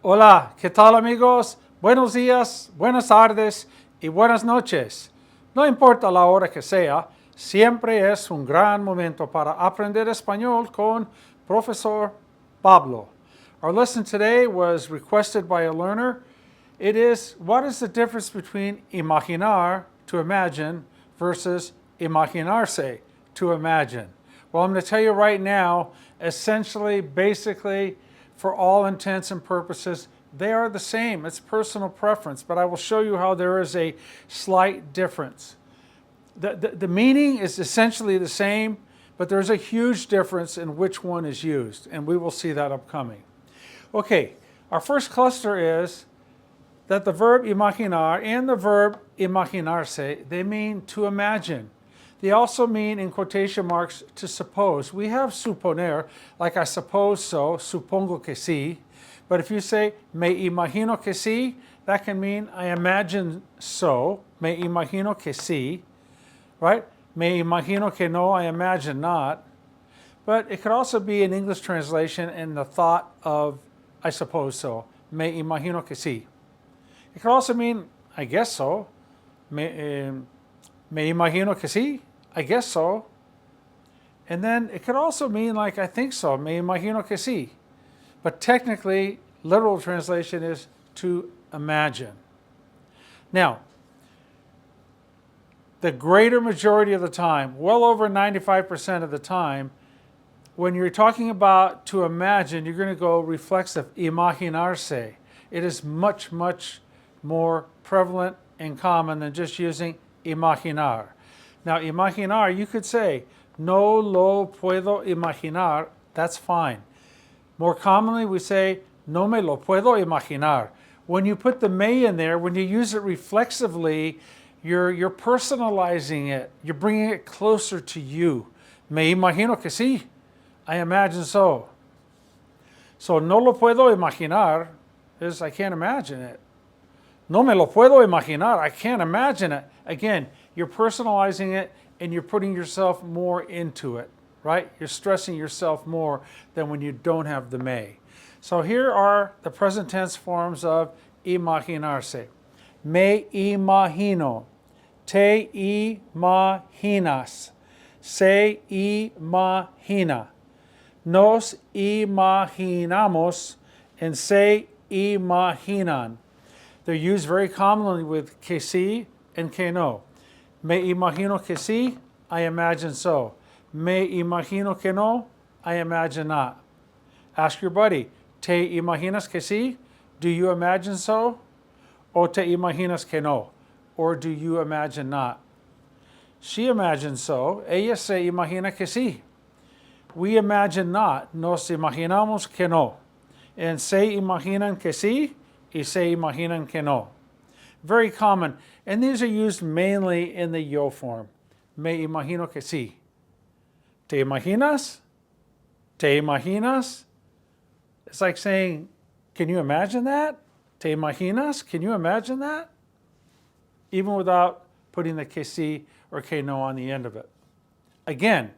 Hola, ¿qué tal amigos? Buenos días, buenas tardes y buenas noches. No importa la hora que sea, siempre es un gran momento para aprender español con Profesor Pablo. Our lesson today was requested by a learner. It is, what is the difference between imaginar, to imagine, versus imaginarse, to imagine? Well, I'm going to tell you right now, essentially, basically, for all intents and purposes, they are the same. It's personal preference, but I will show you how there is a slight difference. The meaning is essentially the same, but there's a huge difference in which one is used, and we will see that upcoming. Okay, our first cluster is that the verb imaginar and the verb imaginarse, they mean to imagine. They also mean, in quotation marks, to suppose. We have suponer, like I suppose so, supongo que sí. But if you say, me imagino que sí, that can mean I imagine so, me imagino que sí, right? Me imagino que no, I imagine not. But it could also be an English translation in the thought of I suppose so, me imagino que sí. It could also mean I guess so, me imagino que sí, I guess so. And then it could also mean like I think so, me imagino que sí. But technically, literal translation is to imagine. Now, the greater majority of the time, well over 95% of the time, when you're talking about to imagine, you're going to go reflexive, imaginarse. It is much, much more prevalent and common than just using imaginar. Now, imaginar, you could say, no lo puedo imaginar, that's fine. More commonly, we say, no me lo puedo imaginar. When you put the me in there, when you use it reflexively, you're personalizing it. You're bringing it closer to you. Me imagino que sí. I imagine so. So, no lo puedo imaginar is I can't imagine it. No me lo puedo imaginar. I can't imagine it. Again, you're personalizing it and you're putting yourself more into it, right? You're stressing yourself more than when you don't have the me. So here are the present tense forms of imaginarse. Me imagino. Te imaginas. Se imagina. Nos imaginamos and se imaginan. They're used very commonly with que sí and que no. Me imagino que sí, I imagine so. Me imagino que no, I imagine not. Ask your buddy, ¿te imaginas que sí? Do you imagine so? O te imaginas que no? Or do you imagine not? She imagines so. Ella se imagina que sí. We imagine not. Nos imaginamos que no. And se imaginan que sí y se imaginan que no. Very common. And these are used mainly in the yo form. Me imagino que sí. ¿Te imaginas? ¿Te imaginas? It's like saying, can you imagine that? ¿Te imaginas? Can you imagine that? Even without putting the que sí or que no on the end of it. Again,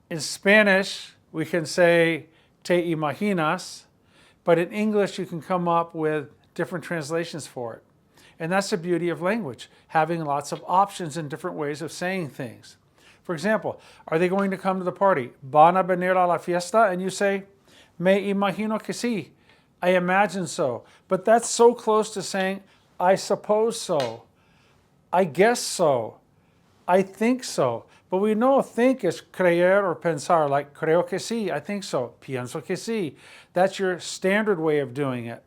in Spanish, we can say te imaginas, but in English, you can come up with different translations for it. And that's the beauty of language, having lots of options and different ways of saying things. For example, are they going to come to the party? ¿Van a venir a la fiesta? And you say, me imagino que sí. I imagine so. But that's so close to saying, I suppose so. I guess so. I think so. But we know think is creer or pensar, like creo que sí, I think so. Pienso que sí. That's your standard way of doing it.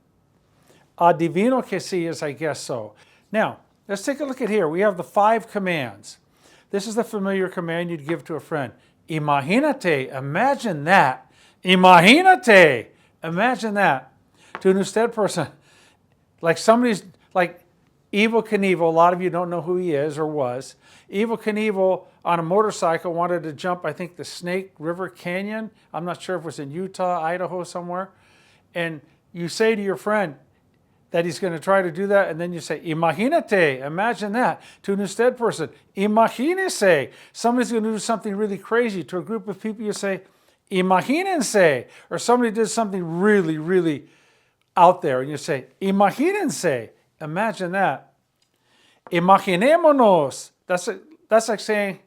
Adivino que sí is I guess so. Now, let's take a look at here. We have the 5 commands. This is the familiar command you'd give to a friend. Imagínate, imagine that. Imagínate, imagine that. To an usted person, like somebody's, like Evel Knievel, a lot of you don't know who he is or was. Evel Knievel on a motorcycle wanted to jump, I think, the Snake River Canyon. I'm not sure if it was in Utah, Idaho, somewhere. And you say to your friend that he's going to try to do that, and then you say, imagínate, imagine that. To an usted person, imagínese. Somebody's going to do something really crazy. To a group of people, you say, imagínense. Or somebody did something really, really out there and you say, imagínense, imagine that. Imaginémonos, that's like saying,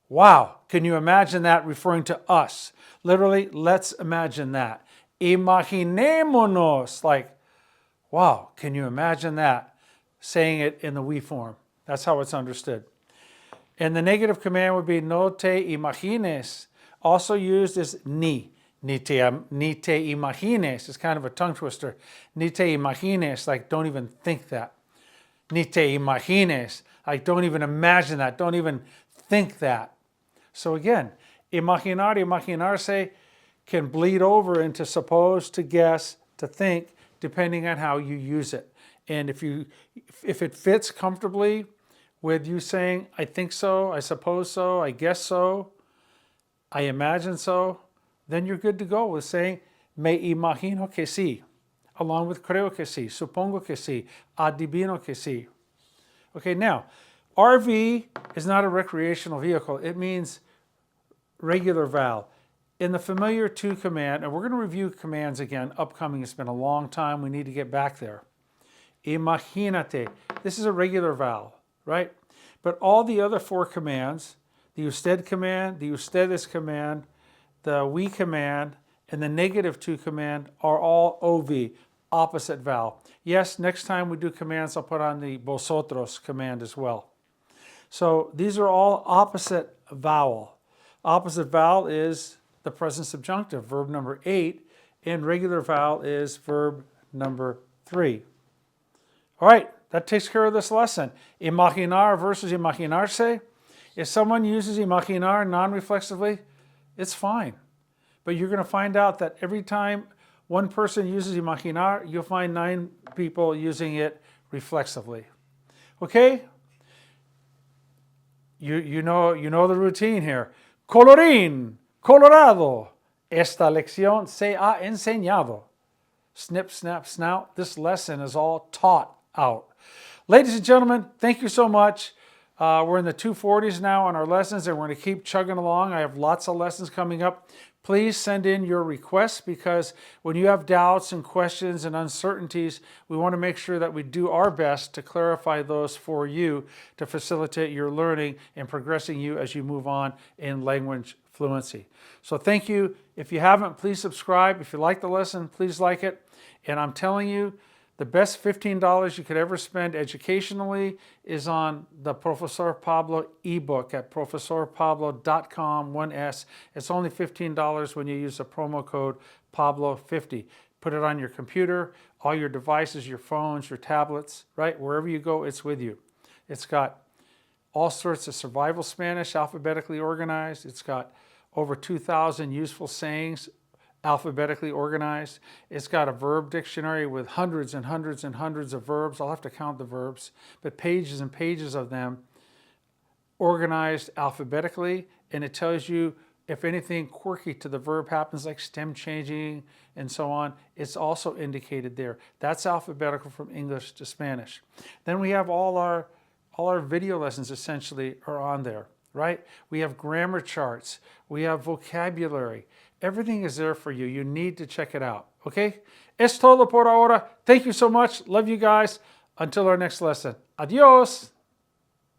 wow, can you imagine that, referring to us? Literally, let's imagine that. Imaginémonos, like, wow, can you imagine that? Saying it in the we form. That's how it's understood. And the negative command would be no te imagines, also used as ni. Ni te imagines. It's kind of a tongue twister. Ni te imagines, like don't even think that. Ni te imagines, like don't even imagine that. Don't even think that. So again, imaginar, imaginarse can bleed over into suppose, to guess, to think, depending on how you use it. And if it fits comfortably with you saying, I think so, I suppose so, I guess so, I imagine so, then you're good to go with saying, me imagino que sí, along with creo que sí, supongo que sí, adivino que sí. Okay, now, RV is not a recreational vehicle. It means regular vowel. In the familiar to command, and we're going to review commands again, upcoming. It's been a long time. We need to get back there. Imagínate. This is a regular vowel, right? But all the other four commands, the usted command, the ustedes command, the we command, and the negative to command are all OV, opposite vowel. Yes, next time we do commands, I'll put on the vosotros command as well. So these are all opposite vowel. Opposite vowel is the present subjunctive, verb number 8, and regular vowel is verb number 3. All right, that takes care of this lesson. Imaginar versus imaginarse. If someone uses imaginar non-reflexively, it's fine. But you're going to find out that every time one person uses imaginar, you'll find 9 people using it reflexively. Okay? You know the routine here. Colorín, colorado. Esta lección se ha enseñado. Snip, snap, snout. This lesson is all taught out. Ladies and gentlemen, thank you so much. We're in the 240s now on our lessons, and we're going to keep chugging along. I have lots of lessons coming up. Please send in your requests, because when you have doubts and questions and uncertainties, we want to make sure that we do our best to clarify those for you to facilitate your learning and progressing you as you move on in language fluency. So thank you. If you haven't, please subscribe. If you like the lesson, please like it. And I'm telling you, the best $15 you could ever spend educationally is on the Profesor Pablo ebook at profesorpablo.com, 1S. It's only $15 when you use the promo code Pablo50. Put it on your computer, all your devices, your phones, your tablets, right? Wherever you go, it's with you. It's got all sorts of survival Spanish, alphabetically organized. It's got over 2,000 useful sayings, alphabetically organized. It's got a verb dictionary with hundreds and hundreds and hundreds of verbs. I'll have to count the verbs, but pages and pages of them organized alphabetically, and it tells you if anything quirky to the verb happens, like stem changing and so on. It's also indicated there. That's alphabetical from English to Spanish. Then we have all our video lessons essentially are on there, right? We have grammar charts. We have vocabulary. Everything is there for you. You need to check it out, okay? Es todo por ahora. Thank you so much. Love you guys. Until our next lesson. Adios.